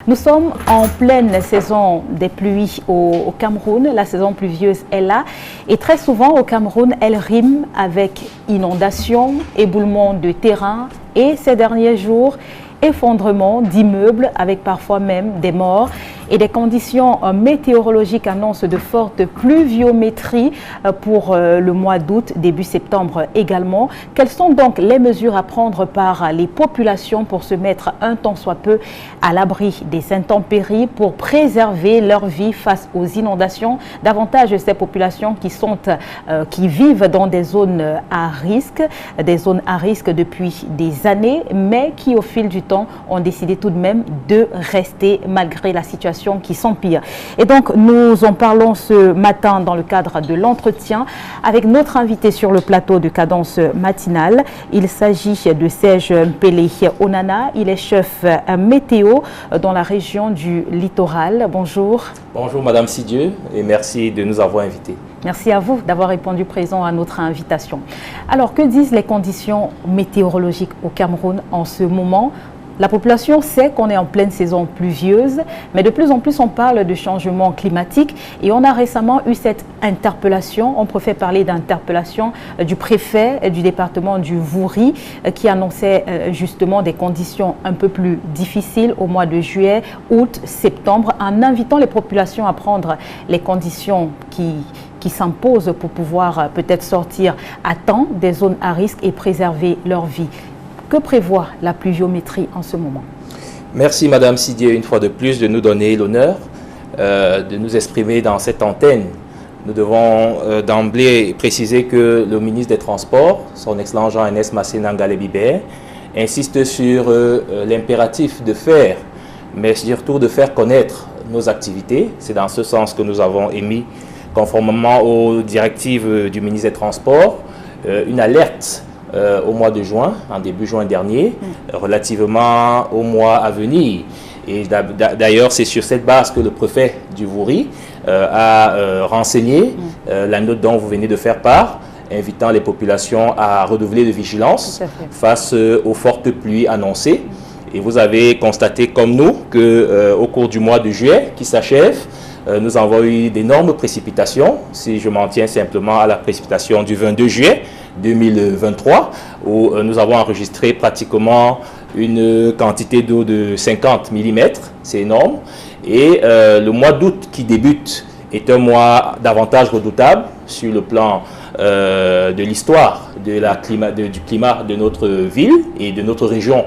Nous sommes en pleine saison des pluies au Cameroun. La saison pluvieuse est là. Et très souvent au Cameroun, elle rime avec inondations, éboulement de terrain et ces derniers jours, effondrement d'immeubles avec parfois même des morts. Et des conditions météorologiques annoncent de fortes pluviométries pour le mois d'août, début septembre également. Quelles sont donc les mesures à prendre par les populations pour se mettre un tant soit peu à l'abri des intempéries, pour préserver leur vie face aux inondations? Davantage ces populations qui vivent dans des zones à risque depuis des années, mais qui au fil du temps ont décidé tout de même de rester malgré la situation qui s'empire. Et donc, nous en parlons ce matin dans le cadre de l'entretien avec notre invité sur le plateau de Cadence matinale. Il s'agit de Serge Mpele Onana. Il est chef météo dans la région du littoral. Bonjour. Bonjour Madame Sidieu et merci de nous avoir invités. Merci à vous d'avoir répondu présent à notre invitation. Alors, que disent les conditions météorologiques au Cameroun en ce moment? La population sait qu'on est en pleine saison pluvieuse, mais de plus en plus on parle de changement climatique et on a récemment eu cette interpellation, on préfère parler d'interpellation du préfet du département du Vouri qui annonçait justement des conditions un peu plus difficiles au mois de juillet, août, septembre, en invitant les populations à prendre les conditions qui s'imposent pour pouvoir peut-être sortir à temps des zones à risque et préserver leur vie. Que prévoit la pluviométrie en ce moment? Merci Madame Sidier une fois de plus de nous donner l'honneur de nous exprimer dans cette antenne. Nous devons d'emblée préciser que le ministre des Transports, son excellent Jean-Ernest Massé Nangalé-Bibert, insiste sur l'impératif de faire, mais surtout de faire connaître nos activités. C'est dans ce sens que nous avons émis, conformément aux directives du ministre des Transports, une alerte au mois de juin, en début juin dernier, relativement au mois à venir. Et d'ailleurs, c'est sur cette base que le préfet du Vouri a renseigné la note dont vous venez de faire part, invitant les populations à redoubler de vigilance face aux fortes pluies annoncées. Et vous avez constaté comme nous qu'au cours du mois de juillet qui s'achève, nous avons eu d'énormes précipitations, si je m'en tiens simplement à la précipitation du 22 juillet 2023, où nous avons enregistré pratiquement une quantité d'eau de 50 mm, c'est énorme. Et le mois d'août qui débute est un mois davantage redoutable sur le plan de l'histoire du climat de notre ville et de notre région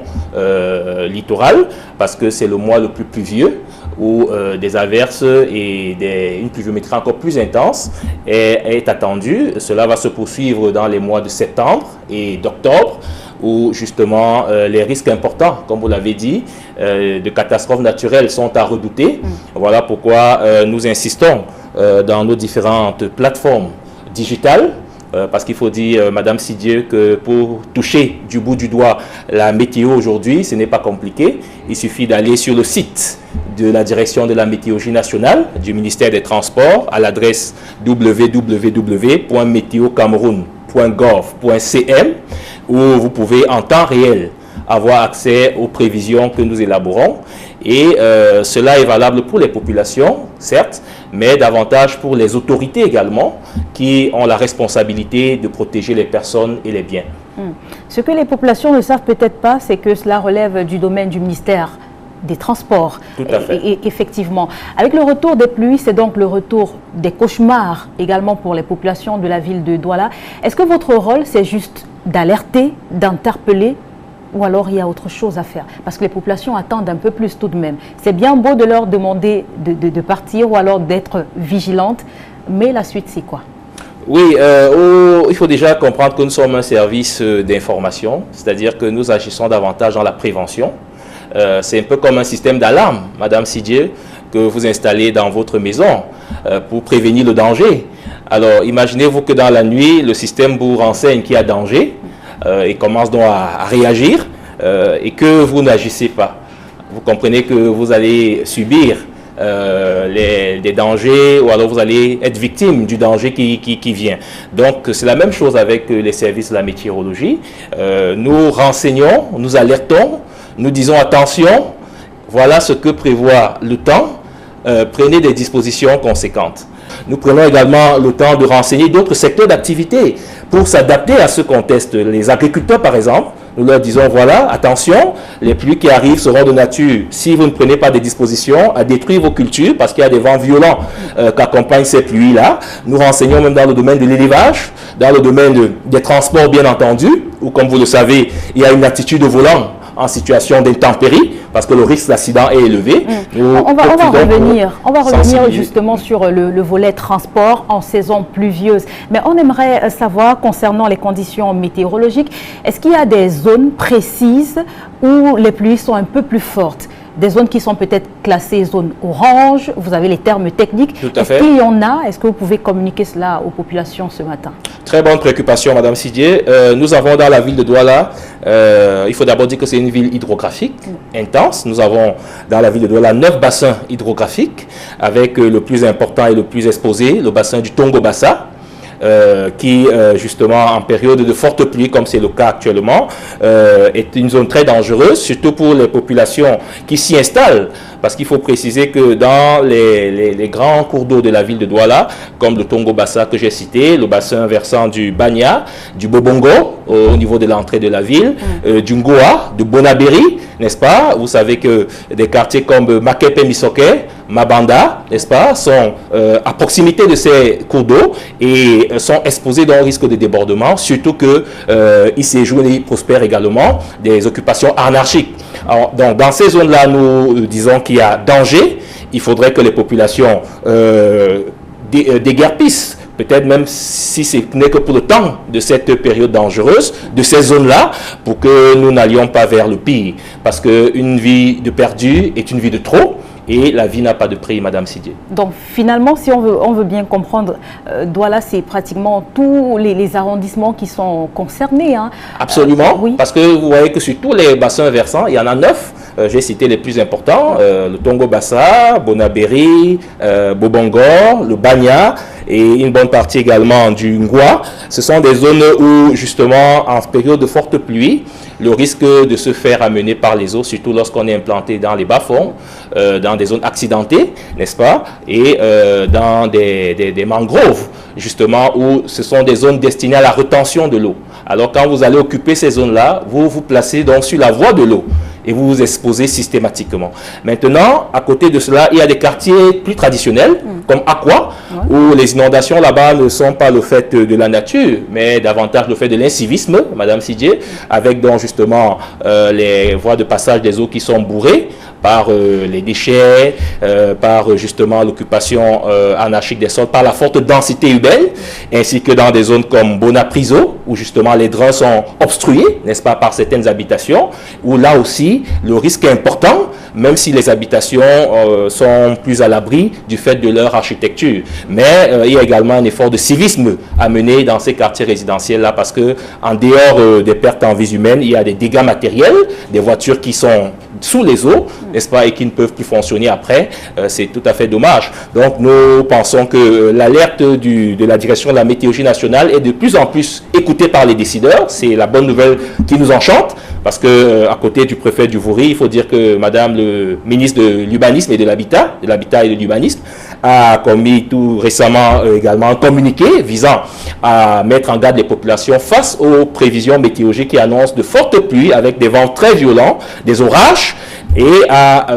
littorale, parce que c'est le mois le plus pluvieux, où des averses et une pluviométrie encore plus intense est attendue. Cela va se poursuivre dans les mois de septembre et d'octobre, où justement les risques importants, comme vous l'avez dit, de catastrophes naturelles sont à redouter. Voilà pourquoi nous insistons dans nos différentes plateformes digitales, parce qu'il faut dire, Madame Sidieu, que pour toucher du bout du doigt la météo aujourd'hui, ce n'est pas compliqué. Il suffit d'aller sur le site de la direction de la météorologie nationale du ministère des Transports à l'adresse www.meteocameroun.gov.cm, où vous pouvez en temps réel avoir accès aux prévisions que nous élaborons. Et cela est valable pour les populations, certes, mais davantage pour les autorités également, qui ont la responsabilité de protéger les personnes et les biens. Ce que les populations ne savent peut-être pas, c'est que cela relève du domaine du ministère des Transports. Tout à fait. Et effectivement, avec le retour des pluies, c'est donc le retour des cauchemars également pour les populations de la ville de Douala. Est-ce que votre rôle, c'est juste d'alerter, d'interpeller, ou alors il y a autre chose à faire? Parce que les populations attendent un peu plus tout de même. C'est bien beau de leur demander de partir ou alors d'être vigilantes, mais la suite c'est quoi? Oui, il faut déjà comprendre que nous sommes un service d'information, c'est-à-dire que nous agissons davantage dans la prévention. C'est un peu comme un système d'alarme, Madame Sidier, que vous installez dans votre maison pour prévenir le danger. Alors, imaginez-vous que dans la nuit, le système vous renseigne qu'il y a danger et commence donc à réagir et que vous n'agissez pas. Vous comprenez que vous allez subir des dangers ou alors vous allez être victime du danger qui vient. Donc, c'est la même chose avec les services de la météorologie. Nous renseignons, nous alertons, nous disons attention, voilà ce que prévoit le temps. Prenez des dispositions conséquentes. Nous prenons également le temps de renseigner d'autres secteurs d'activité pour s'adapter à ce contexte. Les agriculteurs, par exemple, nous leur disons, voilà, attention, les pluies qui arrivent seront de nature, si vous ne prenez pas des dispositions, à détruire vos cultures, parce qu'il y a des vents violents qu'accompagnent ces pluies-là. Nous renseignons même dans le domaine de l'élevage, dans le domaine des transports, bien entendu, où, comme vous le savez, il y a une attitude au volant en situation d'intempérie, parce que le risque d'accident est élevé. On va revenir justement sur le volet transport en saison pluvieuse. Mais on aimerait savoir, concernant les conditions météorologiques, est-ce qu'il y a des zones précises où les pluies sont un peu plus fortes? Des zones qui sont peut-être classées zone orange, vous avez les termes techniques. Est-ce qu'il y en a? Est-ce que vous pouvez communiquer cela aux populations ce matin? Très bonne préoccupation, Madame Sidier. Nous avons dans la ville de Douala, il faut d'abord dire que c'est une ville hydrographique intense. Nous avons dans la ville de Douala 9 bassins hydrographiques, avec le plus important et le plus exposé, le bassin du Tongo-Bassa, qui justement en période de forte pluie, comme c'est le cas actuellement, est une zone très dangereuse, surtout pour les populations qui s'y installent. Parce qu'il faut préciser que dans les grands cours d'eau de la ville de Douala, comme le Tongo-Bassa que j'ai cité, le bassin versant du Banya, du Bobongo, au niveau de l'entrée de la ville, du Ngoa, du Bonaberi, n'est-ce pas? Vous savez que des quartiers comme Makepe Misoke, Mabanda, n'est-ce pas, sont à proximité de ces cours d'eau et sont exposés au risque de débordement, surtout qu'il séjourne et prospère également des occupations anarchiques. Alors, donc, dans ces zones-là, nous disons qu'il y a danger. Il faudrait que les populations déguerpissent, peut-être même si ce n'est que pour le temps de cette période dangereuse, de ces zones-là, pour que nous n'allions pas vers le pire. Parce qu'une vie de perdu est une vie de trop. Et la vie n'a pas de prix, Madame Sidier. Donc finalement, si on veut bien comprendre, Douala, c'est pratiquement tous les arrondissements qui sont concernés. Hein. Absolument, oui. Parce que vous voyez que sur tous les bassins versants, il y en a 9. J'ai cité les plus importants, le Tongo-Bassa, Bonaberi, Bobongor, le Banya et une bonne partie également du Ngoa. Ce sont des zones où justement en période de forte pluie, le risque de se faire amener par les eaux, surtout lorsqu'on est implanté dans les bas-fonds, dans des zones accidentées, n'est-ce pas, et dans des mangroves, justement, où ce sont des zones destinées à la rétention de l'eau. Alors quand vous allez occuper ces zones-là, vous vous placez donc sur la voie de l'eau et vous vous exposez systématiquement. Maintenant, à côté de cela, il y a des quartiers plus traditionnels, comme Aqua, où les inondations là-bas ne sont pas le fait de la nature, mais davantage le fait de l'incivisme, Madame Sidier, avec donc justement les voies de passage des eaux qui sont bourrées par les déchets, par justement l'occupation anarchique des sols, par la forte densité urbaine, ainsi que dans des zones comme Bonapriso, où justement les drains sont obstrués, n'est-ce pas, par certaines habitations, où là aussi le risque est important, même si les habitations sont plus à l'abri du fait de leur architecture. Mais il y a également un effort de civisme à mener dans ces quartiers résidentiels-là, parce que en dehors des pertes en vies humaines, il y a des dégâts matériels, des voitures qui sont sous les eaux, n'est-ce pas, et qui ne peuvent plus fonctionner après. C'est tout à fait dommage. Donc nous pensons que l'alerte de la direction de la météorologie nationale est de plus en plus écoutée par les décideurs. C'est la bonne nouvelle qui nous enchante, parce que à côté du préfet du Vouri, il faut dire que Madame le ministre de l'Urbanisme et de l'Habitat et de l'Urbanisme, a commis tout récemment également un communiqué visant à mettre en garde les populations face aux prévisions météorologiques qui annoncent de fortes pluies avec des vents très violents, des orages, et à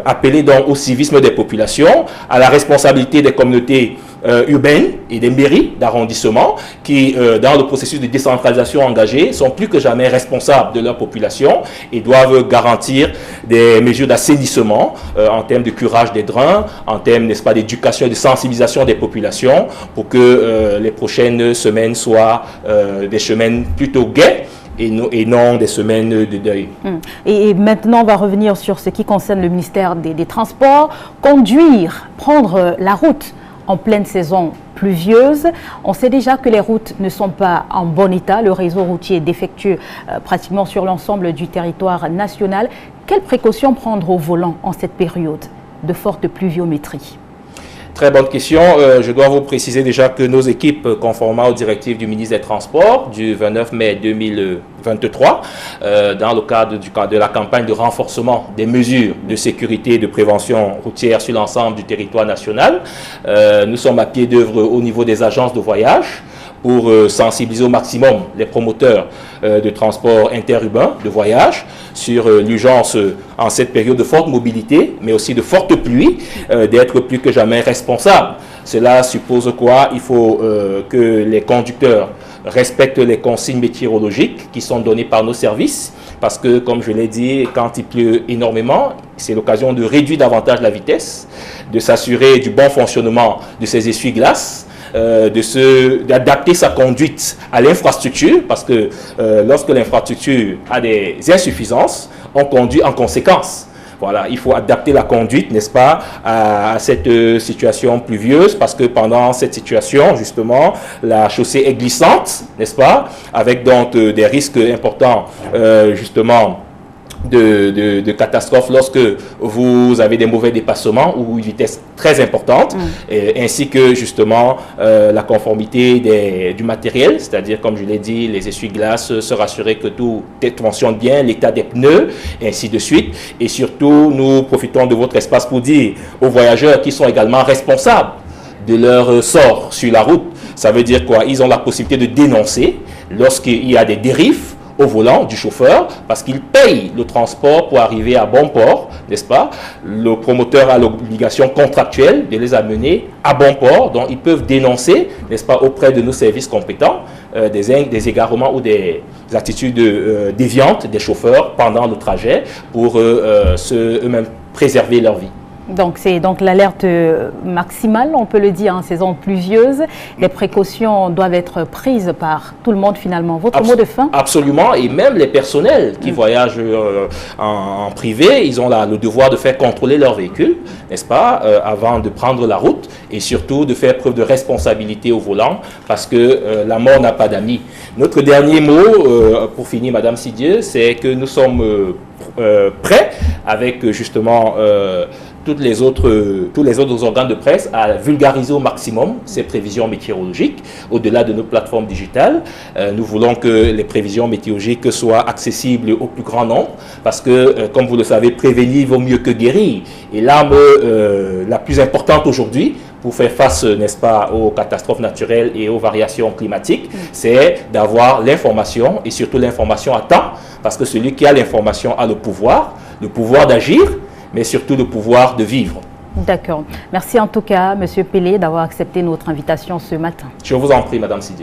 appeler donc au civisme des populations, à la responsabilité des communautés urbaines et des mairies d'arrondissement qui, dans le processus de décentralisation engagé, sont plus que jamais responsables de leur population et doivent garantir des mesures d'assainissement en termes de curage des drains, en termes, n'est-ce pas, d'éducation et de sensibilisation des populations pour que les prochaines semaines soient des semaines plutôt gaies et non des semaines de deuil. Et maintenant, on va revenir sur ce qui concerne le ministère des Transports. Prendre la route en pleine saison pluvieuse. On sait déjà que les routes ne sont pas en bon état. Le réseau routier est défectueux pratiquement sur l'ensemble du territoire national. Quelles précautions prendre au volant en cette période de forte pluviométrie? Très bonne question. Je dois vous préciser déjà que nos équipes, conformément aux directives du ministre des Transports du 29 mai 2023, dans le cadre de la campagne de renforcement des mesures de sécurité et de prévention routière sur l'ensemble du territoire national, nous sommes à pied d'œuvre au niveau des agences de voyage pour sensibiliser au maximum les promoteurs de transport interurbain, de voyage, sur l'urgence en cette période de forte mobilité, mais aussi de forte pluie, d'être plus que jamais responsables. Cela suppose quoi? Il faut que les conducteurs respectent les consignes météorologiques qui sont données par nos services, parce que, comme je l'ai dit, quand il pleut énormément, c'est l'occasion de réduire davantage la vitesse, de s'assurer du bon fonctionnement de ces essuie-glaces, d'adapter sa conduite à l'infrastructure, parce que lorsque l'infrastructure a des insuffisances, on conduit en conséquence. Voilà, il faut adapter la conduite, n'est-ce pas, à cette situation pluvieuse, parce que pendant cette situation, justement, la chaussée est glissante, n'est-ce pas, avec donc des risques importants, justement, de catastrophes lorsque vous avez des mauvais dépassements ou une vitesse très importante, ainsi que justement la conformité du matériel, c'est-à-dire, comme je l'ai dit, les essuie-glaces, se rassurer que tout fonctionne bien, l'état des pneus, et ainsi de suite. Et surtout, nous profitons de votre espace pour dire aux voyageurs qui sont également responsables de leur sort sur la route. Ça veut dire quoi? Ils ont la possibilité de dénoncer lorsqu'il y a des dérives au volant du chauffeur, parce qu'il paye le transport pour arriver à bon port, n'est-ce pas? Le promoteur a l'obligation contractuelle de les amener à bon port, donc ils peuvent dénoncer, n'est-ce pas, auprès de nos services compétents, des égarements ou des attitudes déviantes des chauffeurs pendant le trajet pour eux-mêmes préserver leur vie. Donc c'est donc l'alerte maximale, on peut le dire, en saison pluvieuse. Les précautions doivent être prises par tout le monde finalement. Votre mot de fin? Absolument, et même les personnels qui voyagent en privé, ils ont le devoir de faire contrôler leur véhicule, n'est-ce pas, avant de prendre la route, et surtout de faire preuve de responsabilité au volant, parce que la mort n'a pas d'amis. Notre dernier mot, pour finir, Madame Sidieu, c'est que nous sommes prêts avec justement tous les autres organes de presse à vulgariser au maximum ces prévisions météorologiques au-delà de nos plateformes digitales. Nous voulons que les prévisions météorologiques soient accessibles au plus grand nombre parce que, comme vous le savez, prévenir vaut mieux que guérir. Et l'arme la plus importante aujourd'hui pour faire face, n'est-ce pas, aux catastrophes naturelles et aux variations climatiques, c'est d'avoir l'information et surtout l'information à temps, parce que celui qui a l'information a le pouvoir d'agir, mais surtout le pouvoir de vivre. D'accord. Merci en tout cas, M. Pelé, d'avoir accepté notre invitation ce matin. Je vous en prie, Madame Sidié.